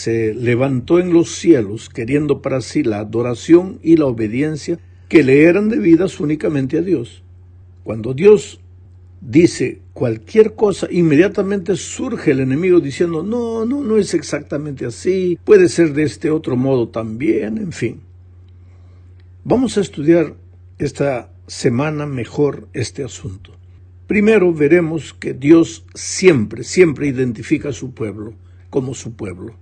se levantó en los cielos, queriendo para sí la adoración y la obediencia que le eran debidas únicamente a Dios. Cuando Dios dice cualquier cosa, inmediatamente surge el enemigo diciendo, no es exactamente así, puede ser de este otro modo también, en fin. Vamos a estudiar esta semana mejor este asunto. Primero veremos que Dios siempre identifica a su pueblo como su pueblo.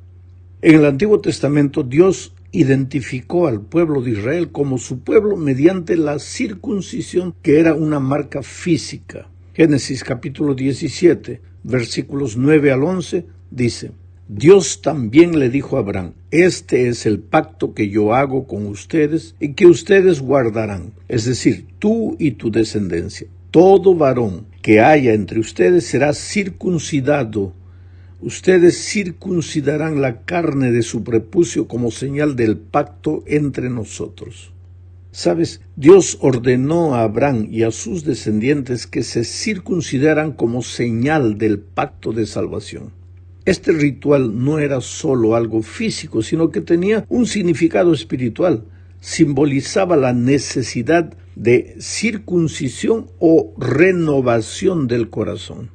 En el Antiguo Testamento Dios identificó al pueblo de Israel como su pueblo mediante la circuncisión, que era una marca física. Génesis capítulo 17, versículos 9 al 11, dice: Dios también le dijo a Abraham: este es el pacto que yo hago con ustedes y que ustedes guardarán, es decir, tú y tu descendencia. Todo varón que haya entre ustedes será circuncidado. Ustedes circuncidarán la carne de su prepucio como señal del pacto entre nosotros. ¿Sabes? Dios ordenó a Abraham y a sus descendientes que se circuncidaran como señal del pacto de salvación. Este ritual no era solo algo físico, sino que tenía un significado espiritual. Simbolizaba la necesidad de circuncisión o renovación del corazón.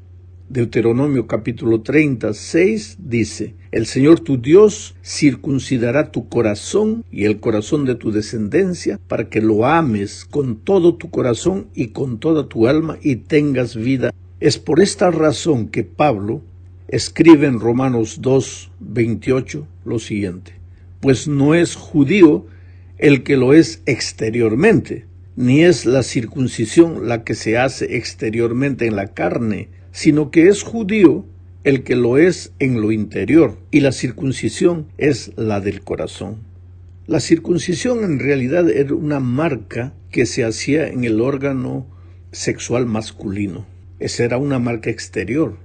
Deuteronomio capítulo 36 dice: el Señor tu Dios circuncidará tu corazón y el corazón de tu descendencia para que lo ames con todo tu corazón y con toda tu alma y tengas vida. Es por esta razón que Pablo escribe en Romanos 2:28 lo siguiente: pues no es judío el que lo es exteriormente, ni es la circuncisión la que se hace exteriormente en la carne, sino que es judío el que lo es en lo interior, y la circuncisión es la del corazón. La circuncisión en realidad era una marca que se hacía en el órgano sexual masculino. Esa era una marca exterior.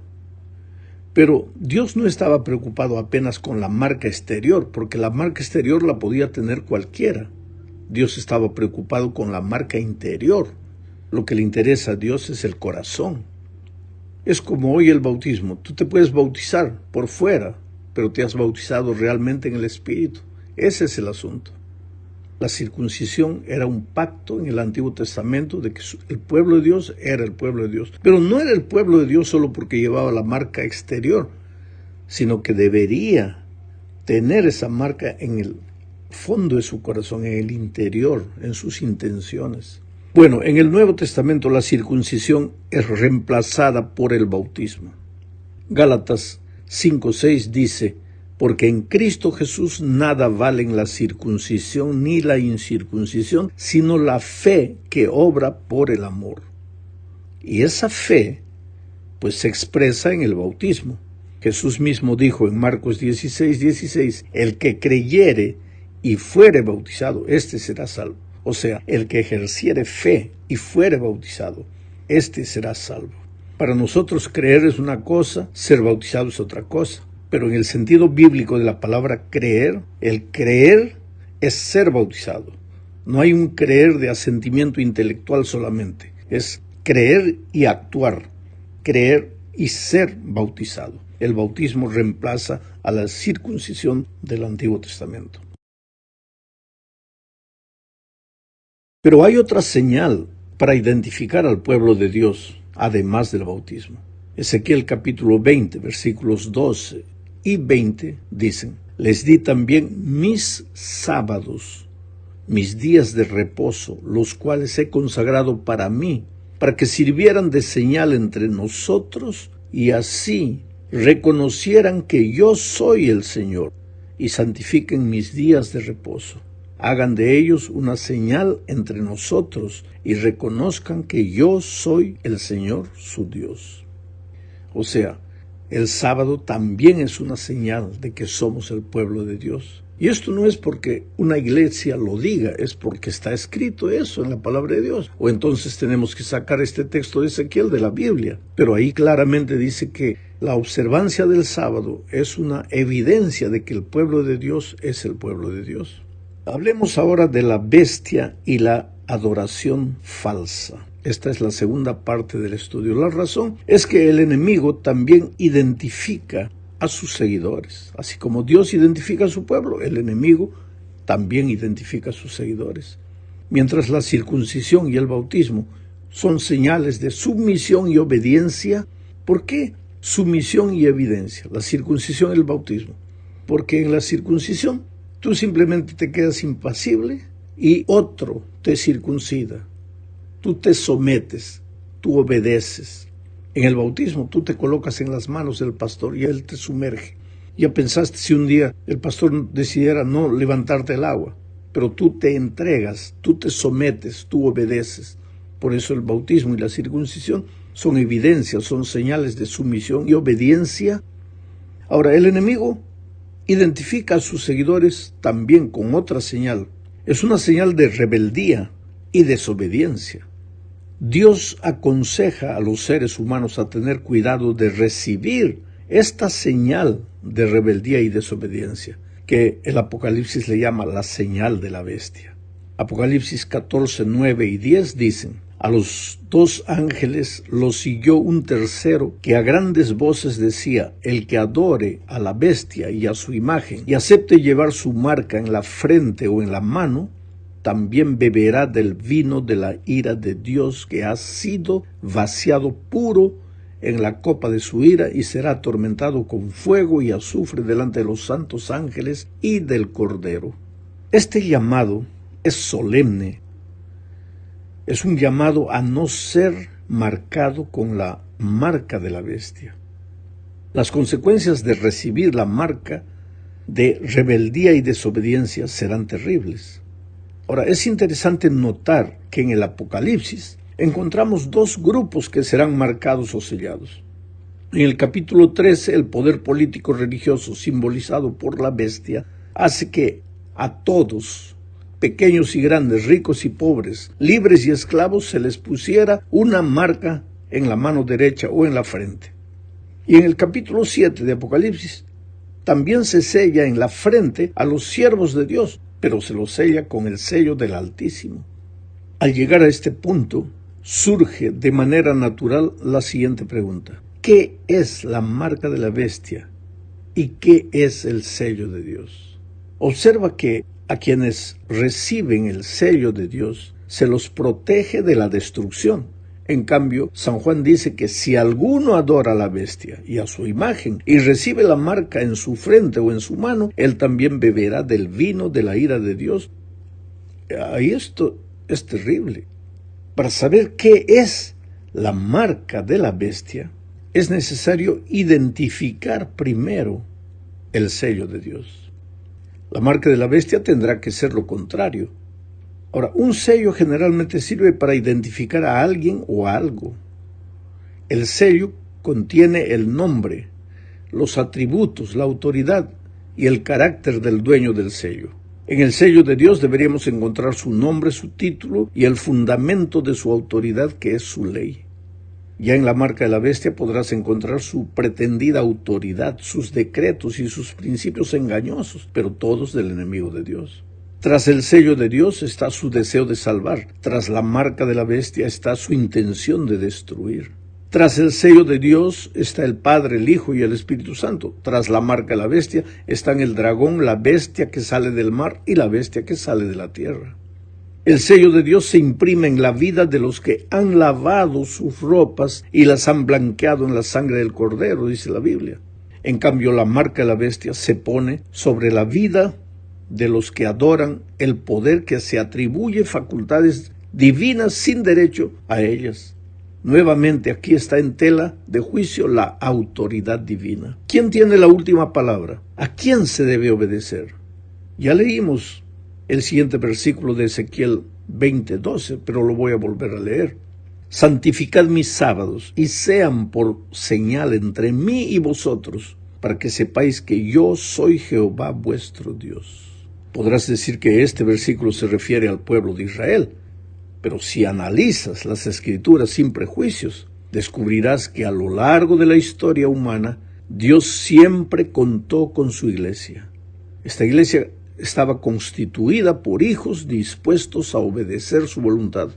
Pero Dios no estaba preocupado apenas con la marca exterior, porque la marca exterior la podía tener cualquiera. Dios estaba preocupado con la marca interior. Lo que le interesa a Dios es el corazón. Es como hoy el bautismo. Tú te puedes bautizar por fuera, pero te has bautizado realmente en el Espíritu. Ese es el asunto. La circuncisión era un pacto en el Antiguo Testamento de que el pueblo de Dios era el pueblo de Dios. Pero no era el pueblo de Dios solo porque llevaba la marca exterior, sino que debería tener esa marca en el fondo de su corazón, en el interior, en sus intenciones. Bueno, en el Nuevo Testamento la circuncisión es reemplazada por el bautismo. Gálatas 5:6 dice: porque en Cristo Jesús nada valen la circuncisión ni la incircuncisión, sino la fe que obra por el amor. Y esa fe, pues, se expresa en el bautismo. Jesús mismo dijo en Marcos 16:16, el que creyere y fuere bautizado, éste será salvo. O sea, el que ejerciere fe y fuere bautizado, éste será salvo. Para nosotros creer es una cosa, ser bautizado es otra cosa. Pero en el sentido bíblico de la palabra creer, el creer es ser bautizado. No hay un creer de asentimiento intelectual solamente. Es creer y actuar, creer y ser bautizado. El bautismo reemplaza a la circuncisión del Antiguo Testamento. Pero hay otra señal para identificar al pueblo de Dios, además del bautismo. Ezequiel capítulo 20, versículos 12 y 20 dicen: les di también mis sábados, mis días de reposo, los cuales he consagrado para mí, para que sirvieran de señal entre nosotros y así reconocieran que yo soy el Señor, y santifiquen mis días de reposo. Hagan de ellos una señal entre nosotros y reconozcan que yo soy el Señor su Dios. O sea, el sábado también es una señal de que somos el pueblo de Dios. Y esto no es porque una iglesia lo diga, es porque está escrito eso en la palabra de Dios. O entonces tenemos que sacar este texto de Ezequiel de la Biblia. Pero ahí claramente dice que la observancia del sábado es una evidencia de que el pueblo de Dios es el pueblo de Dios. Hablemos ahora de la bestia y la adoración falsa. Esta es la segunda parte del estudio. La razón es que el enemigo también identifica a sus seguidores. Así como Dios identifica a su pueblo, el enemigo también identifica a sus seguidores. Mientras la circuncisión y el bautismo son señales de sumisión y obediencia. ¿Por qué sumisión y evidencia? La circuncisión y el bautismo. Porque en la circuncisión tú simplemente te quedas impasible y otro te circuncida. Tú te sometes, tú obedeces. En el bautismo tú te colocas en las manos del pastor y él te sumerge. Ya pensaste si un día el pastor decidiera no levantarte el agua, pero tú te entregas, tú te sometes, tú obedeces. Por eso el bautismo y la circuncisión son evidencias, son señales de sumisión y obediencia. Ahora, el enemigo identifica a sus seguidores también con otra señal. Es una señal de rebeldía y desobediencia. Dios aconseja a los seres humanos a tener cuidado de recibir esta señal de rebeldía y desobediencia, que el Apocalipsis le llama la señal de la bestia. Apocalipsis 14, 9 y 10 dicen: a los 2 ángeles los siguió un tercero que a grandes voces decía: el que adore a la bestia y a su imagen y acepte llevar su marca en la frente o en la mano, también beberá del vino de la ira de Dios, que ha sido vaciado puro en la copa de su ira, y será atormentado con fuego y azufre delante de los santos ángeles y del Cordero. Este llamado es solemne. Es un llamado a no ser marcado con la marca de la bestia. Las consecuencias de recibir la marca de rebeldía y desobediencia serán terribles. Ahora, es interesante notar que en el Apocalipsis encontramos 2 grupos que serán marcados o sellados. En el capítulo 13, el poder político religioso simbolizado por la bestia hace que a todos, pequeños y grandes, ricos y pobres, libres y esclavos, se les pusiera una marca en la mano derecha o en la frente. Y en el capítulo 7 de Apocalipsis también se sella en la frente a los siervos de Dios, pero se los sella con el sello del Altísimo. Al llegar a este punto, surge de manera natural la siguiente pregunta: ¿qué es la marca de la bestia y qué es el sello de Dios? Observa que a quienes reciben el sello de Dios se los protege de la destrucción. En cambio, San Juan dice que si alguno adora a la bestia y a su imagen y recibe la marca en su frente o en su mano, él también beberá del vino de la ira de Dios. Ahí esto es terrible. Para saber qué es la marca de la bestia, es necesario identificar primero el sello de Dios. La marca de la bestia tendrá que ser lo contrario. Ahora, un sello generalmente sirve para identificar a alguien o a algo. El sello contiene el nombre, los atributos, la autoridad y el carácter del dueño del sello. En el sello de Dios deberíamos encontrar su nombre, su título y el fundamento de su autoridad, que es su ley. Ya en la marca de la bestia podrás encontrar su pretendida autoridad, sus decretos y sus principios engañosos, pero todos del enemigo de Dios. Tras el sello de Dios está su deseo de salvar. Tras la marca de la bestia está su intención de destruir. Tras el sello de Dios está el Padre, el Hijo y el Espíritu Santo. Tras la marca de la bestia están el dragón, la bestia que sale del mar y la bestia que sale de la tierra. El sello de Dios se imprime en la vida de los que han lavado sus ropas y las han blanqueado en la sangre del Cordero, dice la Biblia. En cambio, la marca de la bestia se pone sobre la vida de los que adoran el poder que se atribuye facultades divinas sin derecho a ellas. Nuevamente aquí está en tela de juicio la autoridad divina. ¿Quién tiene la última palabra? ¿A quién se debe obedecer? Ya leímos el siguiente versículo de Ezequiel 20:12, pero lo voy a volver a leer. Santificad mis sábados y sean por señal entre mí y vosotros, para que sepáis que yo soy Jehová vuestro Dios. Podrás decir que este versículo se refiere al pueblo de Israel, pero si analizas las Escrituras sin prejuicios, descubrirás que a lo largo de la historia humana, Dios siempre contó con su iglesia. Esta iglesia estaba constituida por hijos dispuestos a obedecer su voluntad,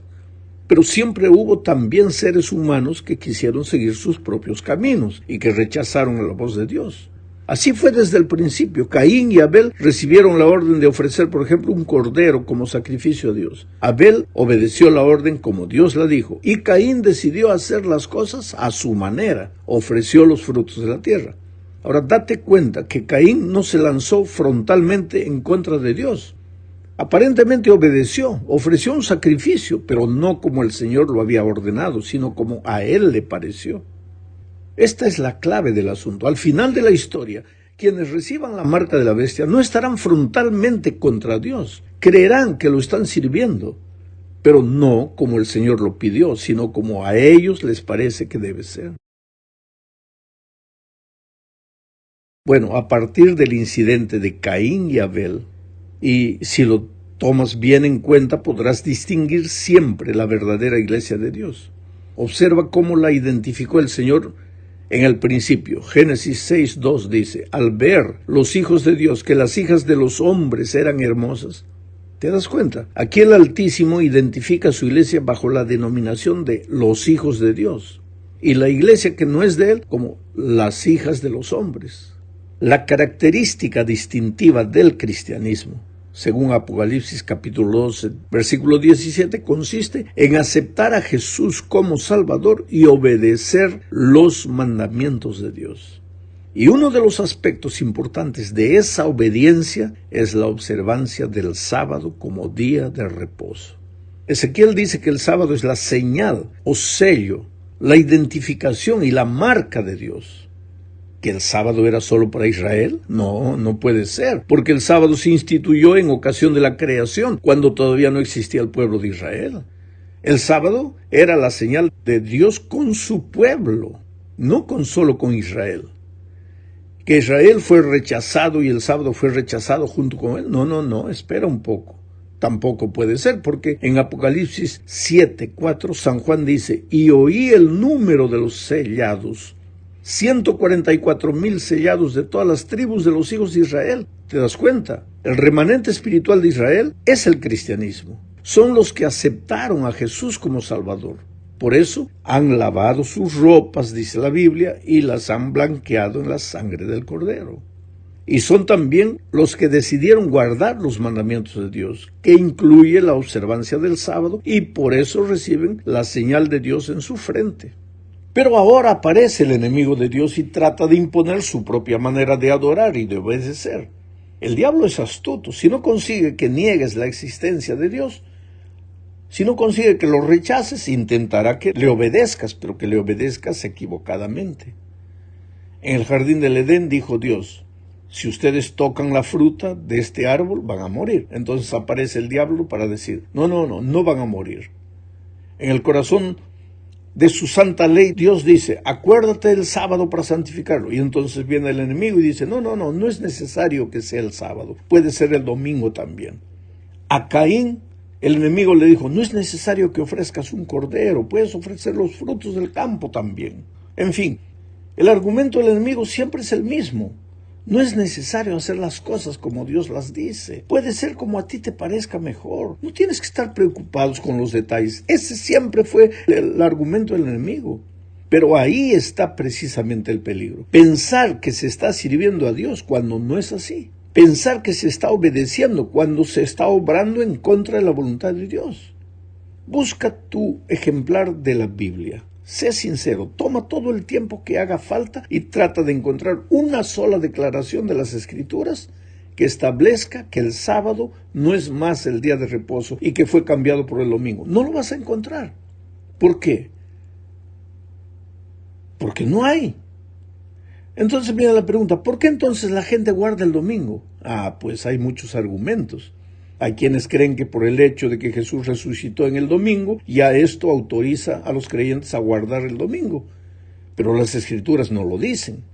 pero siempre hubo también seres humanos que quisieron seguir sus propios caminos y que rechazaron la voz de Dios. Así fue desde el principio. Caín y Abel recibieron la orden de ofrecer, por ejemplo, un cordero como sacrificio a Dios. Abel obedeció la orden como Dios la dijo, y Caín decidió hacer las cosas a su manera, ofreció los frutos de la tierra. Ahora date cuenta que Caín no se lanzó frontalmente en contra de Dios. Aparentemente obedeció, ofreció un sacrificio, pero no como el Señor lo había ordenado, sino como a él le pareció. Esta es la clave del asunto. Al final de la historia, quienes reciban la marca de la bestia no estarán frontalmente contra Dios. Creerán que lo están sirviendo, pero no como el Señor lo pidió, sino como a ellos les parece que debe ser. Bueno, a partir del incidente de Caín y Abel, y si lo tomas bien en cuenta, podrás distinguir siempre la verdadera iglesia de Dios. Observa cómo la identificó el Señor en el principio. Génesis 6:2 dice, al ver los hijos de Dios que las hijas de los hombres eran hermosas. ¿Te das cuenta? Aquí el Altísimo identifica a su iglesia bajo la denominación de los hijos de Dios, y la iglesia que no es de él como las hijas de los hombres. La característica distintiva del cristianismo, según Apocalipsis capítulo 12, versículo 17, consiste en aceptar a Jesús como Salvador y obedecer los mandamientos de Dios. Y uno de los aspectos importantes de esa obediencia es la observancia del sábado como día de reposo. Ezequiel dice que el sábado es la señal o sello, la identificación y la marca de Dios. ¿Que el sábado era solo para Israel? No, no puede ser, porque el sábado se instituyó en ocasión de la creación, cuando todavía no existía el pueblo de Israel. El sábado era la señal de Dios con su pueblo, no solo con Israel. ¿Que Israel fue rechazado y el sábado fue rechazado junto con él? No, espera un poco. Tampoco puede ser, porque en Apocalipsis 7:4 San Juan dice, y oí el número de los sellados, 144,000 sellados de todas las tribus de los hijos de Israel. ¿Te das cuenta? El remanente espiritual de Israel es el cristianismo. Son los que aceptaron a Jesús como Salvador. Por eso han lavado sus ropas, dice la Biblia, y las han blanqueado en la sangre del Cordero. Y son también los que decidieron guardar los mandamientos de Dios, que incluye la observancia del sábado, y por eso reciben la señal de Dios en su frente. Pero ahora aparece el enemigo de Dios y trata de imponer su propia manera de adorar y de obedecer. El diablo es astuto. Si no consigue que niegues la existencia de Dios, si no consigue que lo rechaces, intentará que le obedezcas, pero que le obedezcas equivocadamente. En el jardín del Edén dijo Dios, si ustedes tocan la fruta de este árbol, van a morir. Entonces aparece el diablo para decir, no van a morir. En el corazón de su santa ley, Dios dice, acuérdate del sábado para santificarlo. Y entonces viene el enemigo y dice, no es necesario que sea el sábado, puede ser el domingo también. A Caín, el enemigo le dijo, no es necesario que ofrezcas un cordero, puedes ofrecer los frutos del campo también. En fin, el argumento del enemigo siempre es el mismo. No es necesario hacer las cosas como Dios las dice. Puede ser como a ti te parezca mejor. No tienes que estar preocupados con los detalles. Ese siempre fue el argumento del enemigo. Pero ahí está precisamente el peligro. Pensar que se está sirviendo a Dios cuando no es así. Pensar que se está obedeciendo cuando se está obrando en contra de la voluntad de Dios. Busca tu ejemplar de la Biblia. Sé sincero, toma todo el tiempo que haga falta y trata de encontrar una sola declaración de las Escrituras que establezca que el sábado no es más el día de reposo y que fue cambiado por el domingo. No lo vas a encontrar. ¿Por qué? Porque no hay. Entonces viene la pregunta, ¿por qué entonces la gente guarda el domingo? Pues hay muchos argumentos. Hay quienes creen que por el hecho de que Jesús resucitó en el domingo, ya esto autoriza a los creyentes a guardar el domingo. Pero las Escrituras no lo dicen.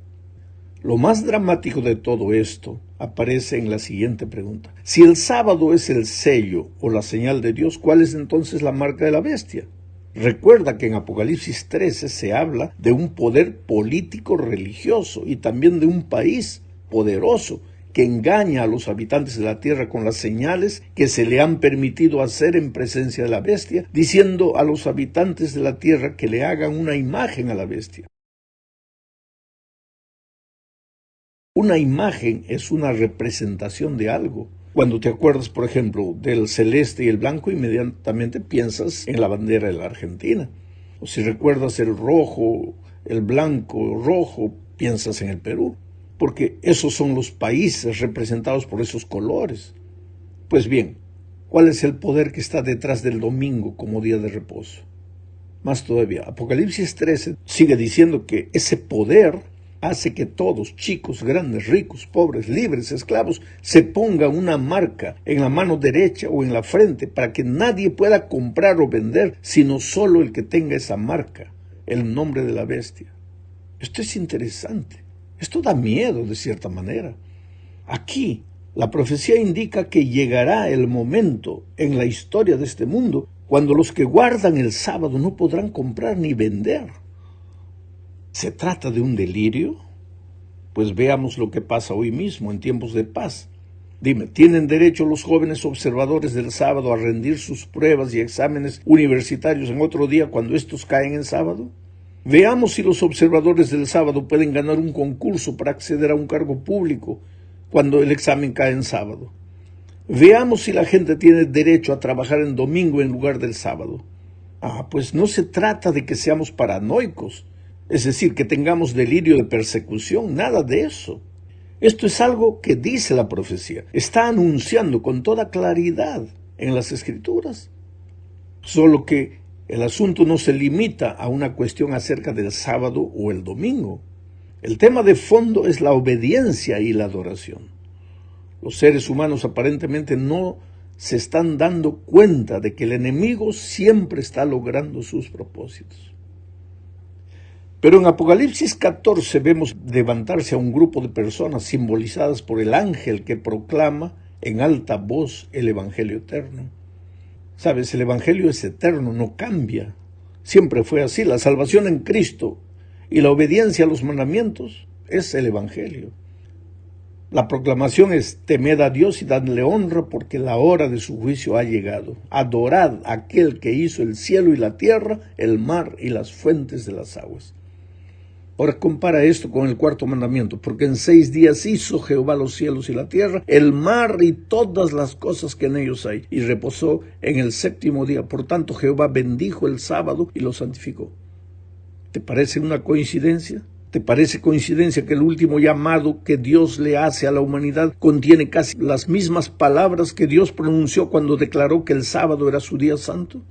Lo más dramático de todo esto aparece en la siguiente pregunta. Si el sábado es el sello o la señal de Dios, ¿cuál es entonces la marca de la bestia? Recuerda que en Apocalipsis 13 se habla de un poder político religioso y también de un país poderoso que engaña a los habitantes de la tierra con las señales que se le han permitido hacer en presencia de la bestia, diciendo a los habitantes de la tierra que le hagan una imagen a la bestia. Una imagen es una representación de algo. Cuando te acuerdas, por ejemplo, del celeste y el blanco, inmediatamente piensas en la bandera de la Argentina. O si recuerdas el rojo, el blanco, rojo, piensas en el Perú, porque esos son los países representados por esos colores. Pues bien, ¿cuál es el poder que está detrás del domingo como día de reposo? Más todavía, Apocalipsis 13 sigue diciendo que ese poder hace que todos, chicos, grandes, ricos, pobres, libres, esclavos, se pongan una marca en la mano derecha o en la frente para que nadie pueda comprar o vender, sino solo el que tenga esa marca, el nombre de la bestia. Esto es interesante. Esto da miedo de cierta manera. Aquí, la profecía indica que llegará el momento en la historia de este mundo cuando los que guardan el sábado no podrán comprar ni vender. ¿Se trata de un delirio? Pues veamos lo que pasa hoy mismo, en tiempos de paz. Dime, ¿tienen derecho los jóvenes observadores del sábado a rendir sus pruebas y exámenes universitarios en otro día cuando estos caen en sábado? Veamos si los observadores del sábado pueden ganar un concurso para acceder a un cargo público cuando el examen cae en sábado. Veamos si la gente tiene derecho a trabajar en domingo en lugar del sábado. Pues no se trata de que seamos paranoicos, es decir, que tengamos delirio de persecución, nada de eso. Esto es algo que dice la profecía, está anunciando con toda claridad en las Escrituras. Solo que el asunto no se limita a una cuestión acerca del sábado o el domingo. El tema de fondo es la obediencia y la adoración. Los seres humanos aparentemente no se están dando cuenta de que el enemigo siempre está logrando sus propósitos. Pero en Apocalipsis 14 vemos levantarse a un grupo de personas simbolizadas por el ángel que proclama en alta voz el Evangelio eterno. Sabes, el Evangelio es eterno, no cambia. Siempre fue así. La salvación en Cristo y la obediencia a los mandamientos es el Evangelio. La proclamación es: temed a Dios y dadle honra porque la hora de su juicio ha llegado. Adorad a aquel que hizo el cielo y la tierra, el mar y las fuentes de las aguas. Ahora compara esto con el cuarto mandamiento, porque en 6 días hizo Jehová los cielos y la tierra, el mar y todas las cosas que en ellos hay, y reposó en el 7º día. Por tanto, Jehová bendijo el sábado y lo santificó. ¿Te parece una coincidencia? ¿Te parece coincidencia que el último llamado que Dios le hace a la humanidad contiene casi las mismas palabras que Dios pronunció cuando declaró que el sábado era su día santo?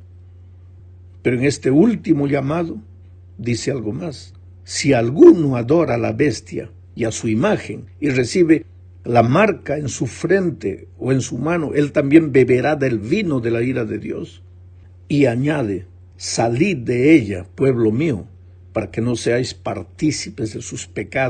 Pero en este último llamado dice algo más. Si alguno adora a la bestia y a su imagen y recibe la marca en su frente o en su mano, él también beberá del vino de la ira de Dios. Y añade: salid de ella, pueblo mío, para que no seáis partícipes de sus pecados